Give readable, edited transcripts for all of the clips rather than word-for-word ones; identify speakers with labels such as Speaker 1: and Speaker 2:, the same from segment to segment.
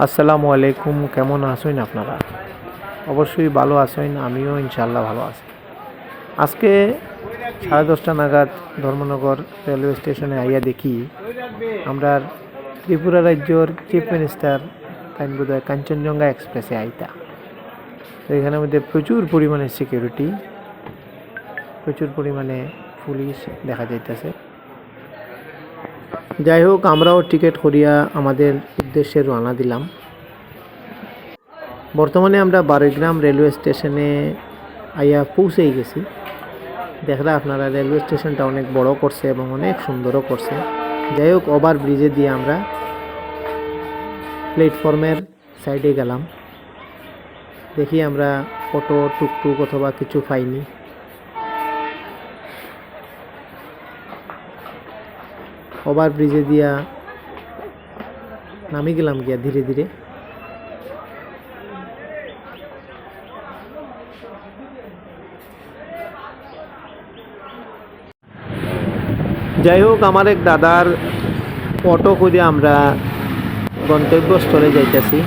Speaker 1: আসসালামু আলাইকুম। কেমন আছেন আপনারা? অবশ্যই ভালো আছেন, আমিও ইনশাআল্লাহ ভালো আছি। আজকে 10:30 নাগাদ ধর্মনগর রেলওয়ে স্টেশনে আইয়া দেখি আমরা ত্রিপুরা রাজ্যর চিফ মিনিস্টার বোধহয় কাঞ্চনজঙ্ঘা এক্সপ্রেসে আইতা। তো এখানের মধ্যে প্রচুর পরিমাণে সিকিউরিটি, প্রচুর পরিমাণে পুলিশ দেখা যাইতেছে। যাই হোক, আমরাও টিকিট করিয়া আমাদের উদ্দেশ্যে রওনা দিলাম। বর্তমানে আমরা বারৈগ্রাম রেলওয়ে স্টেশনে আইয়া পৌঁছেই গেছি। দেখরা আপনারা, রেলওয়ে স্টেশনটা অনেক বড় করছে এবং অনেক সুন্দরও করছে। যাই হোক, ওভার ব্রিজে দিয়ে আমরা প্ল্যাটফর্মের সাইডে গেলাম। দেখি আমরা অটো, টুকটুক অথবা কিছু পাইনি। ওভার ব্রিজে দিয়া নামি গেলাম গিয়া ধীরে ধীরে। যাই হোক, আমার এক দাদার অটো করে আমরা গন্তব্যস্থলে যাইতেছি।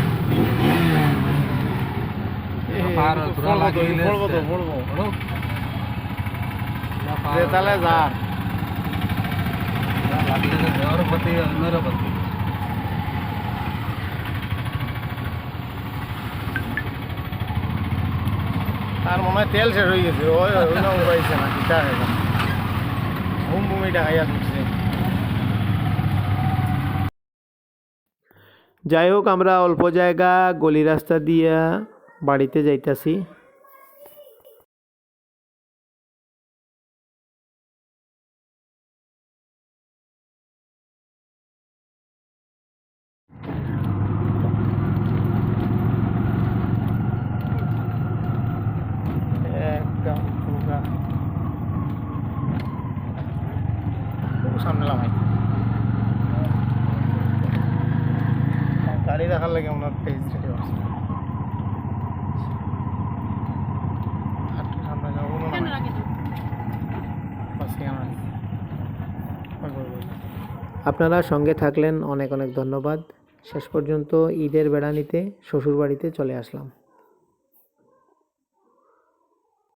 Speaker 1: তার মনে হয় তেল শেষ হয়ে গেছে, ওই পাইছে না কিটা ভূমিটা খাইয়া ঢুকছে। যাই হোক, আমরা অল্প জায়গা গলি রাস্তা দিয়া বাড়িতে যাইতাছি। সামনে লাগাই গাড়ি দেখার লাগে আমার পেজ রেডি হচ্ছে। সামনে যাবো না, আপনারা সঙ্গে থাকলেন, অনেক অনেক ধন্যবাদ। শেষ পর্যন্ত ঈদের বেড়া নিতে শ্বশুরবাড়িতে চলে আসলাম।